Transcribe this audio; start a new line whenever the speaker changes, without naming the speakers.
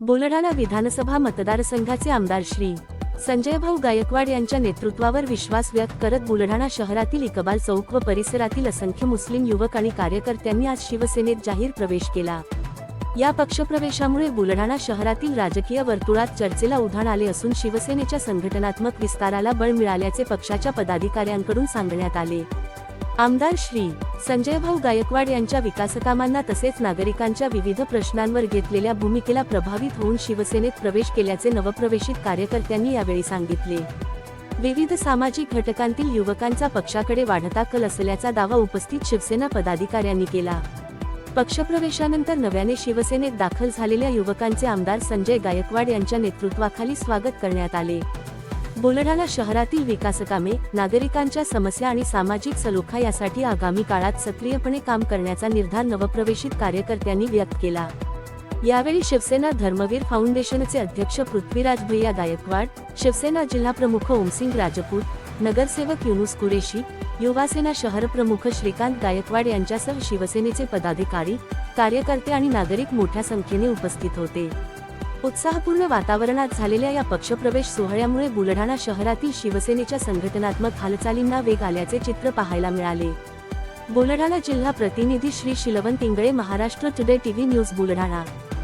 बुलढाणा विधानसभा मतदारसंघाचे आमदार श्री संजयभाऊ गायकवाड यांच्या नेतृत्वावर विश्वास व्यक्त करत बुलढाणा शहरातील इकबाल चौक व परिसरातील असंख्य मुस्लिम युवक आणि कार्यकर्त्यांनी आज शिवसेनेत जाहीर प्रवेश केला। या पक्षप्रवेशामुळे बुलढाणा शहरातील राजकीय वर्तुळात चर्चेला उधाण आले असून शिवसेनेच्या संघटनात्मक विस्ताराला बळ मिळाल्याचे पक्षाच्या पदाधिकाऱ्यांकडून सांगण्यात आले। आमदार श्री संजयभाऊ गायकवाड यांच्या विकासकामांना तसेच नागरिकांच्या विविध प्रश्नांवर घेतलेल्या भूमिकेला प्रभावित होऊन शिवसेनेत प्रवेश केल्याचे नवप्रवेशित कार्यकर्त्यांनी यावेळी सांगितले। विविध सामाजिक घटकांतील युवकांचा पक्षाकडे वाढता कल असल्याचा दावा उपस्थित शिवसेना पदाधिकाऱ्यांनी केला। पक्षप्रवेशानंतर नव्याने शिवसेनेत दाखल झालेल्या युवकांचे आमदार संजय गायकवाड यांच्या नेतृत्वाखाली स्वागत करण्यात आले। बुलढाणा शहरातील विकासकामे, नागरिकांच्या समस्या आणि सामाजिक सलोखा यासाठी आगामी काळात सक्रियपणे काम करण्याचा निर्धार नवप्रवेशित कार्यकर्त्यांनी व्यक्त केला। यावेळी शिवसेना धर्मवीर फाउंडेशनचे अध्यक्ष पृथ्वीराज भैया गायकवाड, शिवसेना जिल्हाप्रमुख ओमसिंग राजपूत, नगरसेवक युनुस कुरेशी, युवासेना शहरप्रमुख श्रीकांत गायकवाड यांच्यासह शिवसेनेचे पदाधिकारी, कार्यकर्ते आणि नागरिक मोठ्या संख्येने उपस्थित होते। उत्साहपूर्ण वातावरणात झालेल्या या पक्षप्रवेश सोहळ्यामुळे बुलढाणा शहरातील शिवसेनेच्या संघटनात्मक हालचालींना वेग आल्याचे चित्र पाहायला मिळाले। बुलढाणा जिल्हा प्रतिनिधी Shri Shilwant Ingale, Maharashtra today TV news Buldhana.